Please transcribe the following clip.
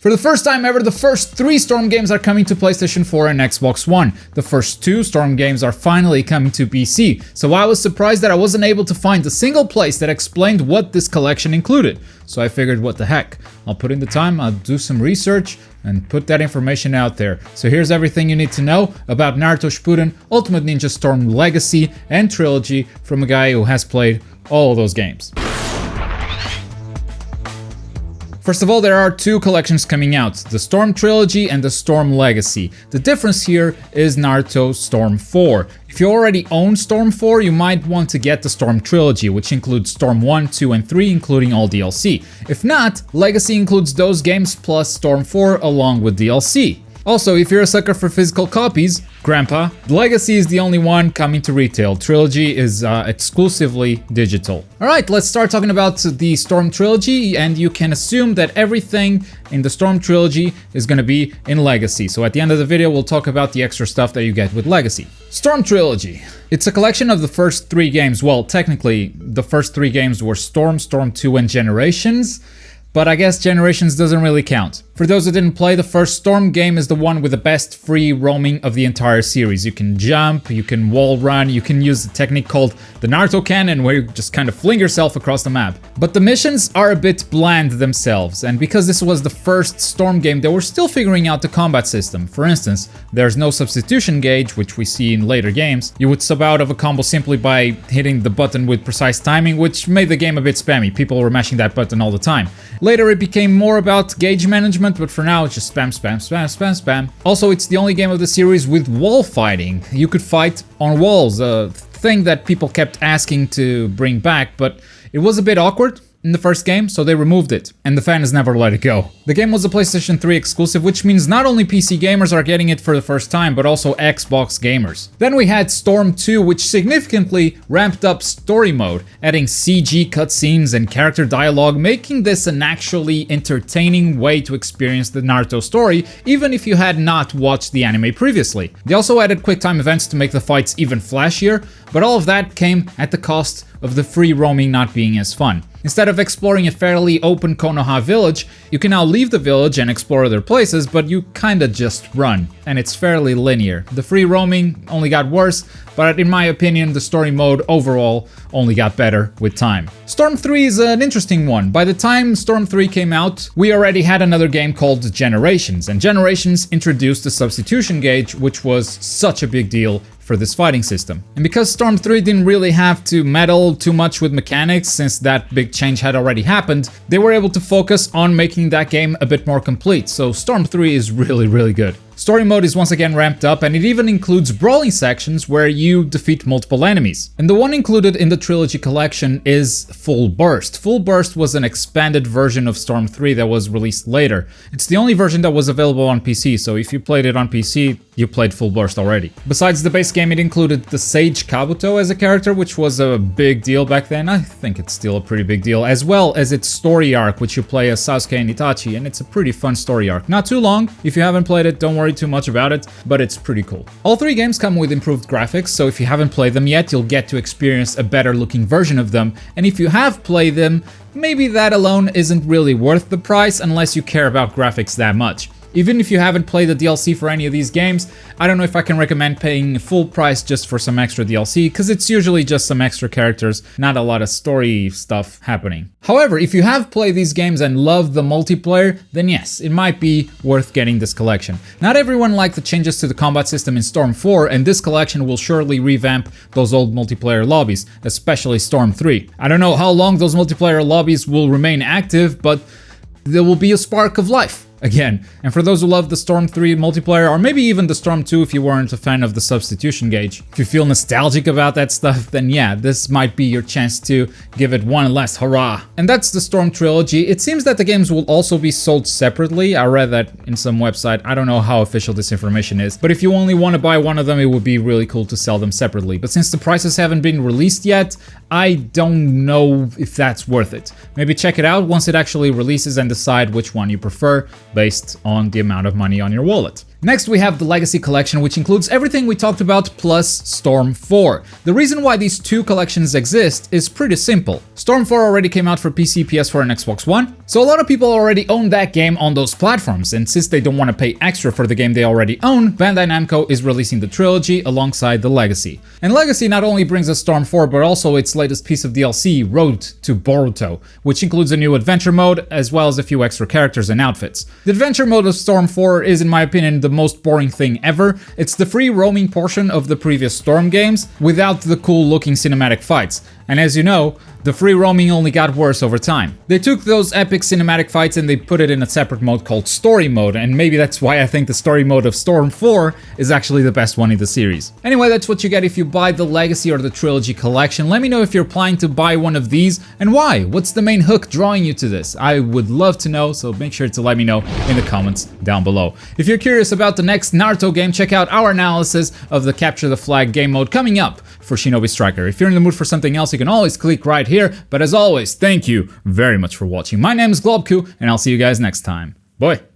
For the first time ever, the first 3 Storm games are coming to PlayStation 4 and Xbox One. The first 2 Storm games are finally coming to PC, so I was surprised that I wasn't able to find a single place that explained what this collection included. So I figured, what the heck, I'll put in the time, I'll do some research, and put that information out there. So here's everything you need to know about Naruto Shippuden, Ultimate Ninja Storm Legacy, and Trilogy from a guy who has played all of those games. First of all, there are 2 collections coming out, the Storm Trilogy and the Storm Legacy. The difference here is Naruto Storm 4. If you already own Storm 4, you might want to get the Storm Trilogy, which includes Storm 1, 2, and 3, including all DLC. If not, Legacy includes those games plus Storm 4 along with DLC. Also, if you're a sucker for physical copies, Grandpa, Legacy is the only one coming to retail. Trilogy is exclusively digital. Alright, let's start talking about the Storm Trilogy, and you can assume that everything in the Storm Trilogy is going to be in Legacy. So at the end of the video, we'll talk about the extra stuff that you get with Legacy. Storm Trilogy. It's a collection of the first 3 games. Well, technically, the first 3 games were Storm, Storm 2, and Generations. But I guess Generations doesn't really count. For those who didn't play, the first Storm game is the one with the best free roaming of the entire series. You can jump, you can wall run, you can use a technique called the Naruto cannon where you just kind of fling yourself across the map. But the missions are a bit bland themselves, and because this was the first Storm game, they were still figuring out the combat system. For instance, there's no substitution gauge, which we see in later games. You would sub out of a combo simply by hitting the button with precise timing, which made the game a bit spammy. People were mashing that button all the time. Later it became more about gauge management, but for now it's just spam, spam, spam, spam, spam. Also, it's the only game of the series with wall fighting. You could fight on walls, a thing that people kept asking to bring back, but it was a bit awkward in the first game, so they removed it, and the fans never let it go. The game was a PlayStation 3 exclusive, which means not only PC gamers are getting it for the first time, but also Xbox gamers. Then we had Storm 2, which significantly ramped up story mode, adding CG cutscenes and character dialogue, making this an actually entertaining way to experience the Naruto story, even if you had not watched the anime previously. They also added QuickTime events to make the fights even flashier, but all of that came at the cost of the free roaming not being as fun. Instead of exploring a fairly open Konoha village, you can now leave the village and explore other places, but you kinda just run, and it's fairly linear. The free roaming only got worse, but in my opinion, the story mode overall only got better with time. Storm 3 is an interesting one. By the time Storm 3 came out, we already had another game called Generations, and Generations introduced the substitution gauge, which was such a big deal for this fighting system. And because Storm 3 didn't really have to meddle too much with mechanics, since that big change had already happened, they were able to focus on making that game a bit more complete, so Storm 3 is really good. Story mode is once again ramped up, and it even includes brawling sections where you defeat multiple enemies. And the one included in the Trilogy collection is Full Burst. Full Burst was an expanded version of Storm 3 that was released later. It's the only version that was available on PC, so if you played it on PC, you played Full Burst already. Besides the base game, it included the Sage Kabuto as a character, which was a big deal back then. I think it's still a pretty big deal, as well as its story arc, which you play as Sasuke and Itachi, and it's a pretty fun story arc. Not too long. If you haven't played it, don't worry too much about it, but it's pretty cool. All 3 games come with improved graphics, so if you haven't played them yet, you'll get to experience a better looking version of them, and if you have played them, maybe that alone isn't really worth the price unless you care about graphics that much. Even if you haven't played the DLC for any of these games, I don't know if I can recommend paying full price just for some extra DLC, because it's usually just some extra characters, not a lot of story stuff happening. However, if you have played these games and love the multiplayer, then yes, it might be worth getting this collection. Not everyone liked the changes to the combat system in Storm 4, and this collection will surely revamp those old multiplayer lobbies, especially Storm 3. I don't know how long those multiplayer lobbies will remain active, but there will be a spark of life again. And for those who love the Storm 3 multiplayer, or maybe even the Storm 2 if you weren't a fan of the substitution gauge, if you feel nostalgic about that stuff, then yeah, this might be your chance to give it one last hurrah. And that's the Storm Trilogy. It seems that the games will also be sold separately. I read that in some website. I don't know how official this information is, but if you only want to buy one of them, it would be really cool to sell them separately. But since the prices haven't been released yet, I don't know if that's worth it. Maybe check it out once it actually releases and decide which one you prefer based on the amount of money on your wallet. Next, we have the Legacy Collection, which includes everything we talked about plus Storm 4. The reason why these two collections exist is pretty simple. Storm 4 already came out for PC, PS4, and Xbox One, so a lot of people already own that game on those platforms, and since they don't want to pay extra for the game they already own, Bandai Namco is releasing the Trilogy alongside the Legacy. And Legacy not only brings us Storm 4, but also its latest piece of DLC, Road to Boruto, which includes a new adventure mode, as well as a few extra characters and outfits. The adventure mode of Storm 4 is, in my opinion, the most boring thing ever. It's the free roaming portion of the previous Storm games, without the cool looking cinematic fights. And as you know, the free roaming only got worse over time. They took those epic cinematic fights and they put it in a separate mode called Story Mode, and maybe that's why I think the Story Mode of Storm 4 is actually the best one in the series. Anyway, that's what you get if you buy the Legacy or the Trilogy collection. Let me know if you're planning to buy one of these, and why? What's the main hook drawing you to this? I would love to know, so make sure to let me know in the comments down below. If you're curious about the next Naruto game, check out our analysis of the Capture the Flag game mode coming up for Shinobi Striker. If you're in the mood for something else, you can always click right here, but as always, thank you very much for watching. My name is Globku, and I'll see you guys next time. Bye!